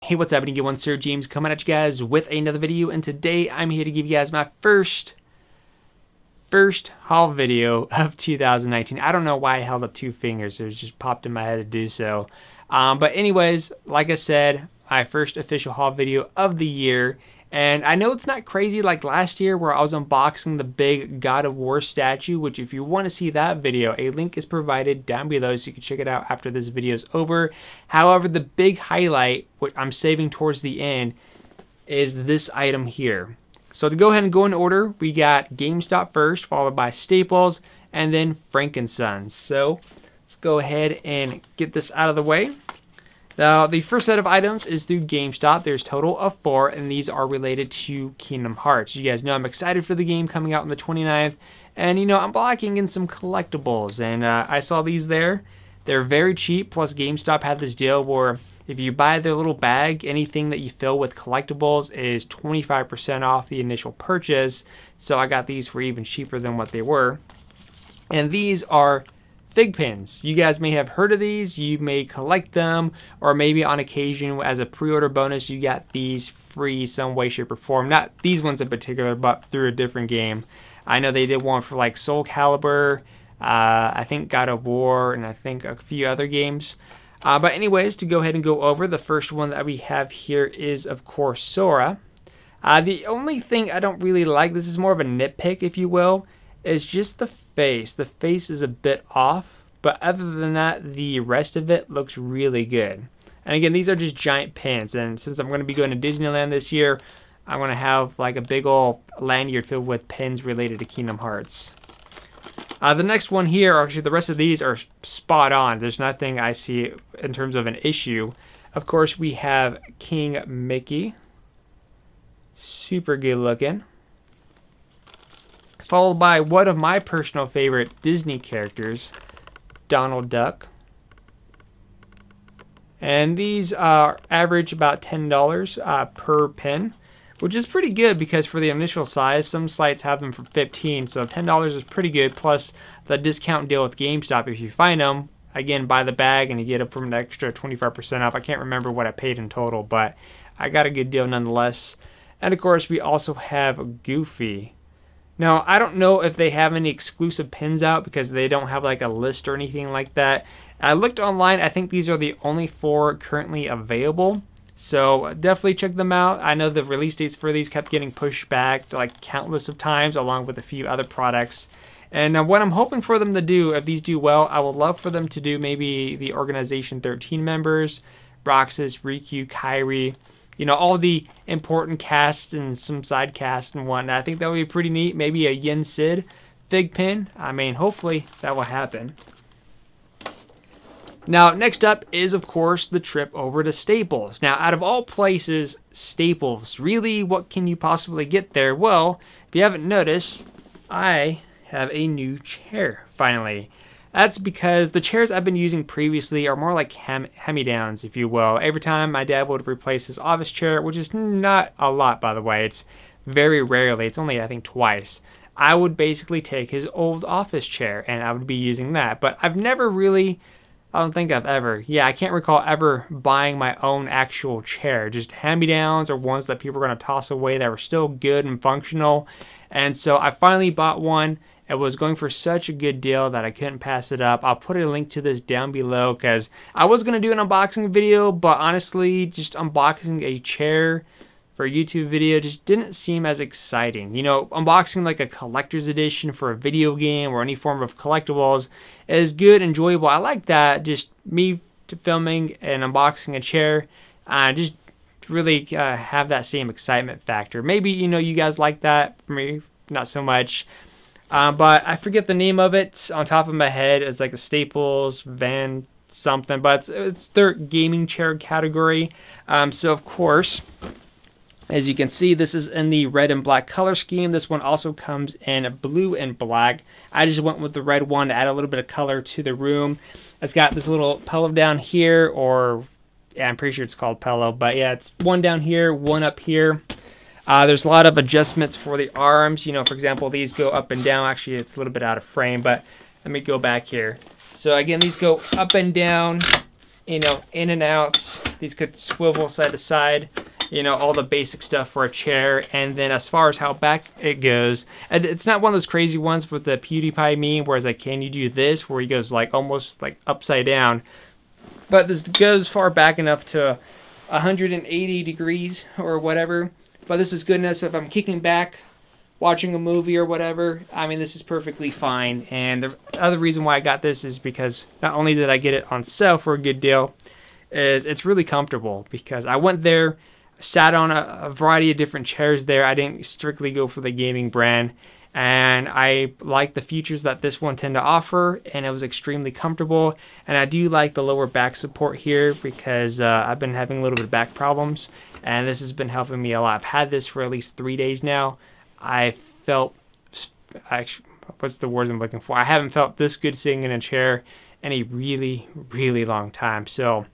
Hey, what's happening? One SirJames coming at you guys with another video, and today I'm here to give you guys my first haul video of 2019. I don't know why I held up two fingers. It was just popped in my head to do so. But anyways, like I said, my first official haul video of the year. And I know it's not crazy like last year where I was unboxing the big God of War statue, which if you want to see that video, a link is provided down below so you can check it out after this video is over. However, the big highlight, what I'm saving towards the end, is this item here. So to go ahead and go in order, we got GameStop first, followed by Staples, and then Frankensons. So let's go ahead and get this out of the way. Now, the first set of items is through GameStop. There's a total of 4, and these are related to Kingdom Hearts. You guys know I'm excited for the game coming out on the 29th, and you know, I'm blocking in some collectibles, and I saw these there. They're very cheap, plus GameStop had this deal where if you buy their little bag, anything that you fill with collectibles is 25% off the initial purchase, so I got these for even cheaper than what they were. And these are fig pins. You guys may have heard of these, you may collect them, or maybe on occasion as a pre-order bonus you got these free some way, shape, or form. Not these ones in particular, but through a different game. I know they did one for like Soul Calibur, I think God of War, and I think a few other games. But anyways, to go ahead and go over, the first one that we have here is of course Sora. The only thing I don't really like, this is more of a nitpick if you will, is just the face. The face is a bit off, but other than that, the rest of it looks really good. And again, these are just giant pins, and since I'm going to be going to Disneyland this year, I'm going to have like a big old lanyard filled with pins related to Kingdom Hearts. The next one here, actually the rest of these are spot on. There's nothing I see in terms of an issue. Of course, we have King Mickey. Super good looking. Followed by one of my personal favorite Disney characters, Donald Duck. And these are average about $10 per pin, which is pretty good because for the initial size, some sites have them for $15, so $10 is pretty good, plus the discount deal with GameStop. If you find them, again, buy the bag and you get it for an extra 25% off. I can't remember what I paid in total, but I got a good deal nonetheless. And of course, we also have Goofy. Now, I don't know if they have any exclusive pins out because they don't have like a list or anything like that. I looked online. I think these are the only 4 currently available. So definitely check them out. I know the release dates for these kept getting pushed back like countless of times along with a few other products. And what I'm hoping for them to do, if these do well, I would love for them to do maybe the Organization 13 members, Roxas, Riku, Kairi, you know, all the important casts and some side casts and whatnot. I think that would be pretty neat. Maybe a Yen Sid fig pin. I mean, hopefully that will happen. Now, next up is, of course, the trip over to Staples. Now, out of all places, Staples. Really, what can you possibly get there? Well, if you haven't noticed, I have a new chair, finally. That's because the chairs I've been using previously are more like hand-me-downs, if you will. Every time my dad would replace his office chair, which is not a lot, by the way. It's very rarely. It's only, I think, twice. I would basically take his old office chair, and I would be using that. But I've never really, I don't think I've ever, I can't recall ever buying my own actual chair. Just hand-me-downs or ones that people are going to toss away that were still good and functional. And so I finally bought one. It was going for such a good deal that I couldn't pass it up. I'll put a link to this down below because I was going to do an unboxing video, but honestly, just unboxing a chair for a YouTube video just didn't seem as exciting. You know, unboxing like a collector's edition for a video game or any form of collectibles is good, enjoyable. I like that. Just me filming and unboxing a chair, just really have that same excitement factor. Maybe, you know, you guys like that. For me, not so much. But I forget the name of it on top of my head. It's like a Staples Van something, but it's their gaming chair category. So of course, as you can see, this is in the red and black color scheme. This one also comes in blue and black. I just went with the red one to add a little bit of color to the room. It's got this little pillow down here, or yeah, I'm pretty sure it's called pillow, but yeah, it's one down here, one up here. There's a lot of adjustments for the arms. You know, for example, these go up and down. Actually, it's a little bit out of frame, but let me go back here. So again, these go up and down. you know, in and out. These could swivel side to side. You know, all the basic stuff for a chair. And then as far as how back it goes, and it's not one of those crazy ones with the PewDiePie meme where it's like, can you do this? Where he goes like almost like upside down. But this goes far back enough to 180 degrees or whatever. But this is good enough. So if I'm kicking back, watching a movie or whatever, I mean, this is perfectly fine. And the other reason why I got this is because not only did I get it on sale for a good deal, is it's really comfortable. Because I went there, sat on a variety of different chairs there. I didn't strictly go for the gaming brand. And I like the features that this one tend to offer, and it was extremely comfortable. And I do like the lower back support here because I've been having a little bit of back problems, and this has been helping me a lot. I've had this for at least 3 days now. I felt, what's the words I'm looking for? I haven't felt this good sitting in a chair in a really, really long time. So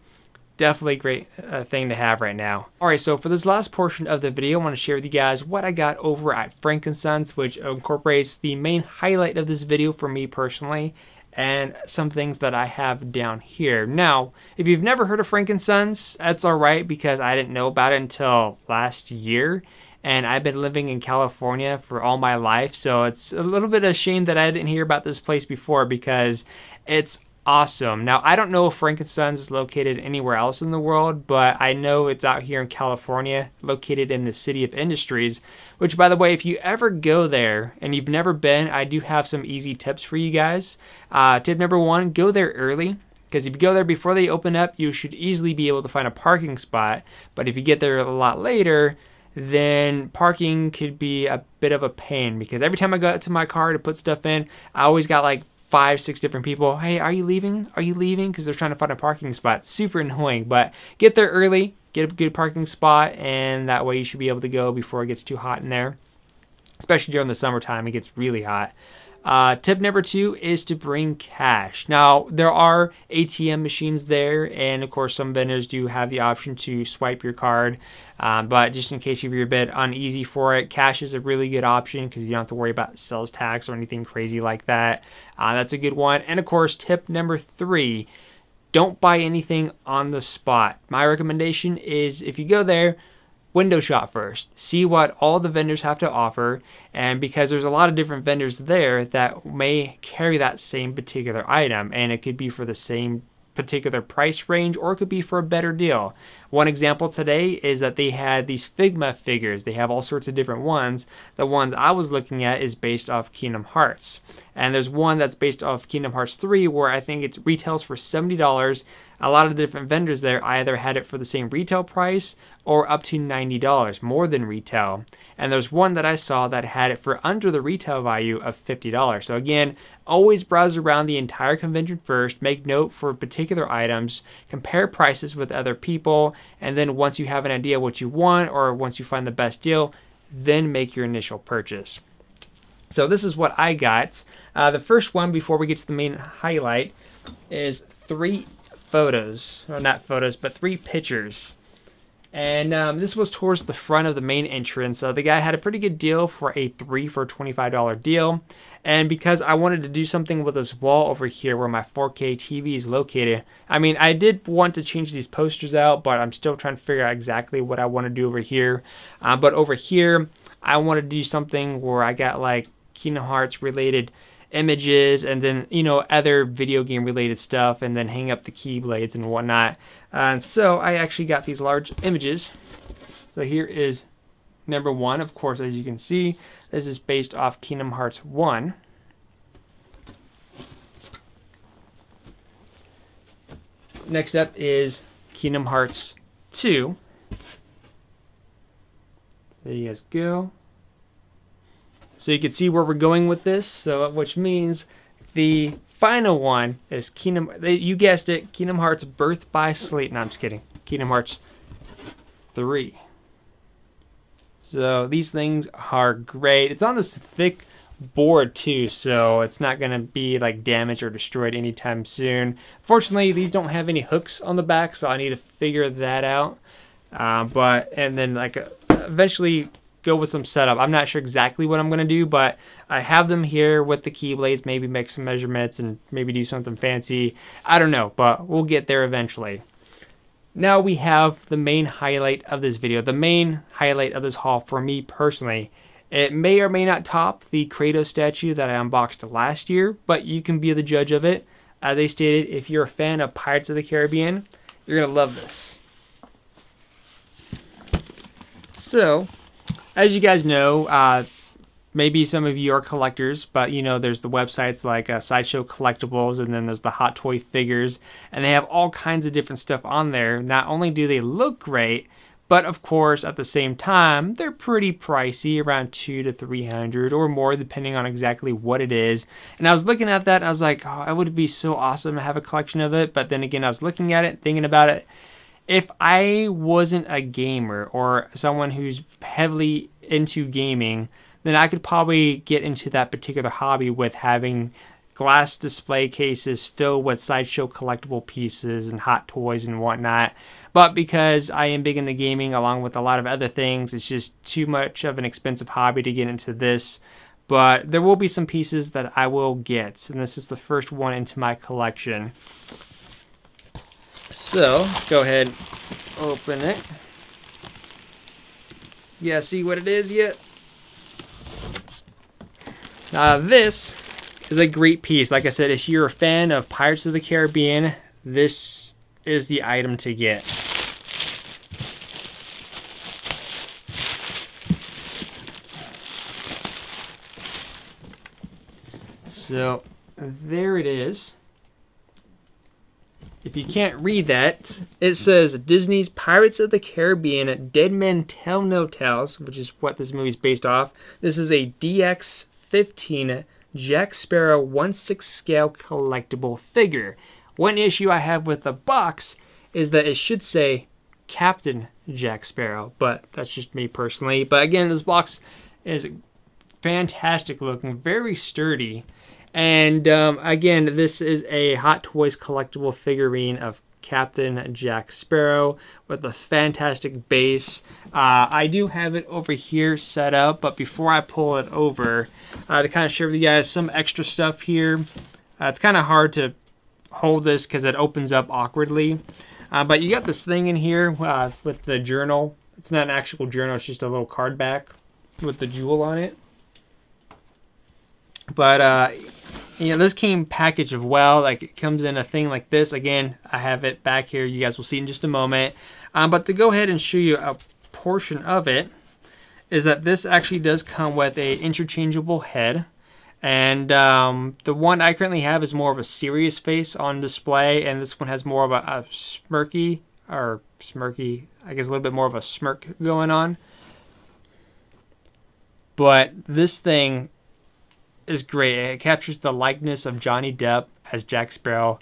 definitely a great thing to have right now. Alright, so for this last portion of the video, I want to share with you guys what I got over at Frankenstein's, which incorporates the main highlight of this video for me personally, and some things that I have down here. Now, if you've never heard of Frankenstein's, that's alright, because I didn't know about it until last year, and I've been living in California for all my life, so it's a little bit of a shame that I didn't hear about this place before, because it's awesome. Now, I don't know if Frankenstein's is located anywhere else in the world, but I know it's out here in California, located in the City of Industries, which, by the way, if you ever go there and you've never been, I do have some easy tips for you guys. Tip number 1, go there early, because if you go there before they open up, you should easily be able to find a parking spot, but if you get there a lot later, then parking could be a bit of a pain, because every time I go out to my car to put stuff in, I always got like 5-6 different people. Hey, are you leaving? Are you leaving? Because they're trying to find a parking spot. Super annoying, but get there early, get a good parking spot, and that way you should be able to go before it gets too hot in there. Especially during the summertime, it gets really hot. Tip number 2 is to bring cash. Now, there are ATM machines there, and of course some vendors do have the option to swipe your card, but just in case you're a bit uneasy for it, cash is a really good option because you don't have to worry about sales tax or anything crazy like that. That's a good one. And of course, tip number 3, don't buy anything on the spot. My recommendation is, if you go there, window shop first. See what all the vendors have to offer, and because there's a lot of different vendors there that may carry that same particular item, and it could be for the same particular price range, or it could be for a better deal. One example today is that they had these Figma figures. They have all sorts of different ones. The ones I was looking at is based off Kingdom Hearts, and there's one that's based off Kingdom Hearts 3 where I think it retails for $70. A lot of the different vendors there either had it for the same retail price or up to $90, more than retail. And there's one that I saw that had it for under the retail value of $50. So again, always browse around the entire convention first, make note for particular items, compare prices with other people, and then once you have an idea what you want, or once you find the best deal, then make your initial purchase. So this is what I got. The first one, before we get to the main highlight, is 3 photos, or not photos, but 3 pictures. And this was towards the front of the main entrance. The guy had a pretty good deal for a 3 for a $25 deal. And because I wanted to do something with this wall over here where my 4K TV is located, I mean, I did want to change these posters out, but I'm still trying to figure out exactly what I want to do over here. But over here, I want to do something where I got like Kingdom Hearts related images, and then, you know, other video game related stuff, and then hang up the keyblades and whatnot. So I actually got these large images. So here is number 1. Of course, as you can see, this is based off Kingdom Hearts 1. Next up is Kingdom Hearts 2. There you guys go. So you can see where we're going with this, so which means the final one is you guessed it, Kingdom Hearts Birth by Sleep. No, I'm just kidding. Kingdom Hearts 3. So these things are great. It's on this thick board too, so it's not going to be like damaged or destroyed anytime soon. Fortunately, these don't have any hooks on the back, so I need to figure that out. And then like eventually go with some setup. I'm not sure exactly what I'm going to do, but I have them here with the keyblades, maybe make some measurements and maybe do something fancy. I don't know, but we'll get there eventually. Now we have the main highlight of this video, the main highlight of this haul for me personally. It may or may not top the Kratos statue that I unboxed last year, but you can be the judge of it. As I stated, if you're a fan of Pirates of the Caribbean, you're going to love this. So, as you guys know, maybe some of you are collectors, but you know there's the websites like Sideshow Collectibles, and then there's the Hot Toy Figures, and they have all kinds of different stuff on there. Not only do they look great, but of course at the same time they're pretty pricey, around $200 to $300 or more depending on exactly what it is. And I was looking at that and I was like, oh, it would be so awesome to have a collection of it. But then again, I was looking at it, thinking about it. If I wasn't a gamer or someone who's heavily into gaming, then I could probably get into that particular hobby with having glass display cases filled with Sideshow collectible pieces and hot toys and whatnot. But because I am big into gaming along with a lot of other things, it's just too much of an expensive hobby to get into this. But there will be some pieces that I will get, and this is the first one into my collection. So, let's go ahead and open it. Yeah, see what it is yet? This is a great piece. Like I said, if you're a fan of Pirates of the Caribbean, this is the item to get. So, there it is. If you can't read that, it says Disney's Pirates of the Caribbean Dead Men Tell No Tales, which is what this movie is based off. This is a DX15 Jack Sparrow 1/6 scale collectible figure. One issue I have with the box is that it should say Captain Jack Sparrow, but that's just me personally. But again, this box is fantastic looking, very sturdy. And again, this is a Hot Toys collectible figurine of Captain Jack Sparrow with a fantastic base. I do have it over here set up, but before I pull it over, to kind of share with you guys some extra stuff here. It's kind of hard to hold this because it opens up awkwardly. But you got this thing in here with the journal. It's not an actual journal, it's just a little card back with the jewel on it. But you know, this came packaged well. Like, it comes in a thing like this. Again, I have it back here. You guys will see in just a moment. But to go ahead and show you a portion of it, is that this actually does come with a interchangeable head. And the one I currently have is more of a serious face on display, and this one has more of a smirky, I guess a little bit more of a smirk going on. But this thing is great. It captures the likeness of Johnny Depp as Jack Sparrow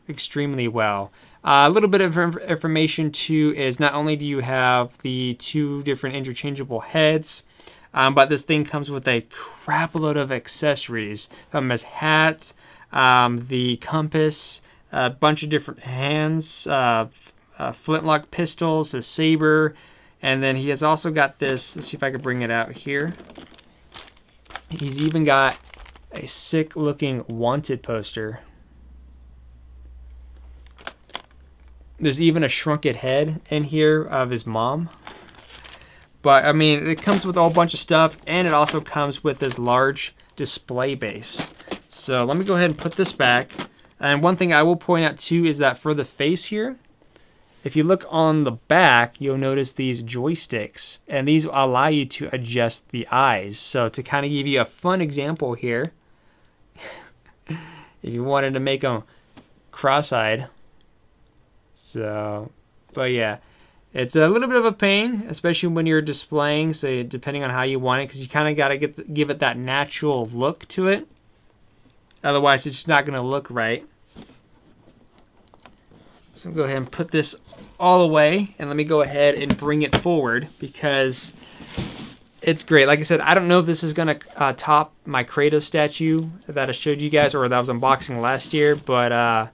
extremely well. A little bit of information too is not only do you have the two different interchangeable heads, but this thing comes with a crap load of accessories, from his hat, the compass, a bunch of different hands, flintlock pistols, a saber, and then he has also got this. Let's see if I can bring it out here. He's even got a sick looking wanted poster. There's even a shrunken head in here of his mom. But I mean, it comes with a whole bunch of stuff, and it also comes with this large display base. So let me go ahead and put this back. And one thing I will point out too is that for the face here, if you look on the back, you'll notice these joysticks, and these allow you to adjust the eyes. So to kind of give you a fun example here, if you wanted to make them cross-eyed. So, but yeah, it's a little bit of a pain, especially when you're displaying, so depending on how you want it, because you kind of got to give it that natural look to it. Otherwise, it's just not going to look right. So go ahead and put this all away, and let me go ahead and bring it forward because it's great. Like I said, I don't know if this is going to top my Kratos statue that I showed you guys, or that I was unboxing last year, but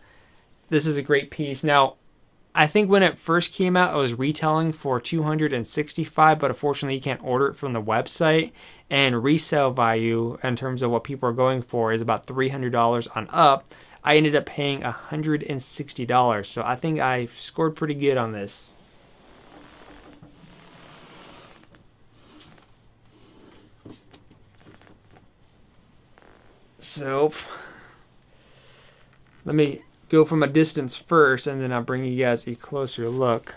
this is a great piece. Now, I think when it first came out, it was retailing for $265, but unfortunately you can't order it from the website. And resale value in terms of what people are going for is about $300 on up. I ended up paying $160, so I think I scored pretty good on this. So let me go from a distance first, and then I'll bring you guys a closer look.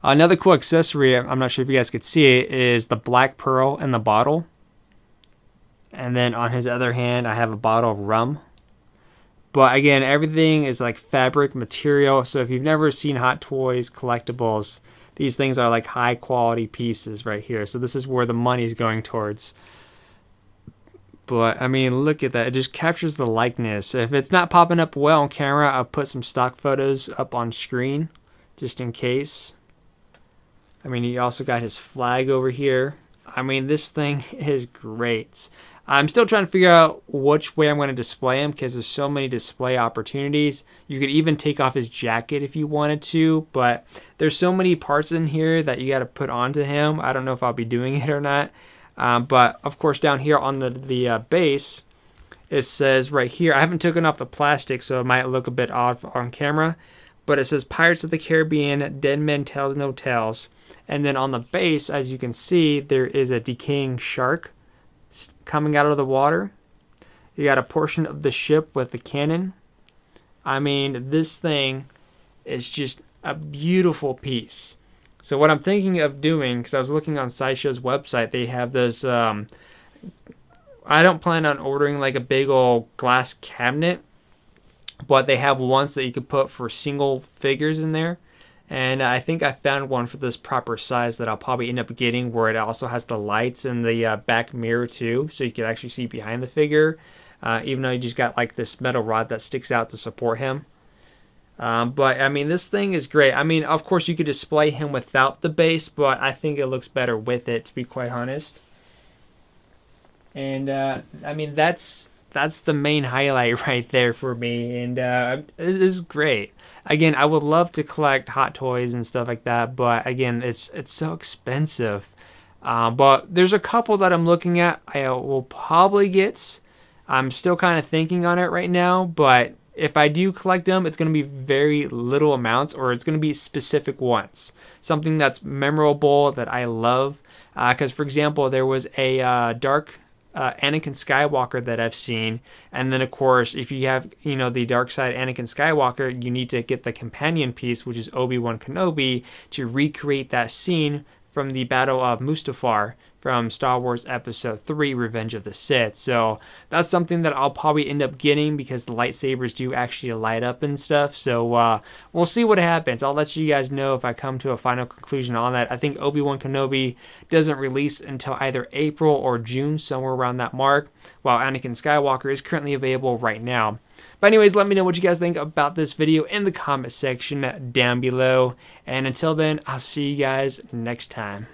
Another cool accessory, I'm not sure if you guys could see it, is the black pearl in the bottle. And then on his other hand, I have a bottle of rum. But again, everything is like fabric material. So if you've never seen Hot Toys collectibles, these things are like high quality pieces right here. So this is where the money is going towards. But I mean, look at that. It just captures the likeness. If it's not popping up well on camera, I'll put some stock photos up on screen just in case. I mean, he also got his flag over here. I mean, this thing is great. I'm still trying to figure out which way I'm going to display him because there's so many display opportunities. You could even take off his jacket if you wanted to, but there's so many parts in here that you got to put onto him. I don't know if I'll be doing it or not. But of course, down here on the base, it says right here, I haven't taken off the plastic, so it might look a bit odd on camera, but it says Pirates of the Caribbean, Dead Men Tell No Tales. And then on the base, as you can see, there is a decaying shark coming out of the water. You got a portion of the ship with the cannon. I mean, this thing is just a beautiful piece. So what I'm thinking of doing, because I was looking on Sideshow's website, they have this, I don't plan on ordering like a big old glass cabinet, but they have ones that you could put for single figures in there. And I think I found one for this proper size that I'll probably end up getting, where it also has the lights and the back mirror too, so you can actually see behind the figure, even though you just got like this metal rod that sticks out to support him. But I mean, this thing is great. I mean, of course you could display him without the base, but I think it looks better with it, to be quite honest. And I mean, that's the main highlight right there for me, and it is great. Again, I would love to collect Hot Toys and stuff like that, but again, it's so expensive. But there's a couple that I'm looking at I will probably get. I'm still kind of thinking on it right now, but if I do collect them, it's going to be very little amounts, or it's going to be specific ones. Something that's memorable that I love. Because, for example, there was a dark Anakin Skywalker that I've seen, and then of course if you have the dark side Anakin Skywalker, you need to get the companion piece, which is Obi-Wan Kenobi, to recreate that scene from the Battle of Mustafar from Star Wars Episode 3 Revenge of the Sith. So that's something that I'll probably end up getting because the lightsabers do actually light up and stuff. So we'll see what happens. I'll let you guys know if I come to a final conclusion on that. I think Obi-Wan Kenobi doesn't release until either April or June, somewhere around that mark, while Anakin Skywalker is currently available right now. But anyways, let me know what you guys think about this video in the comment section down below. And until then, I'll see you guys next time.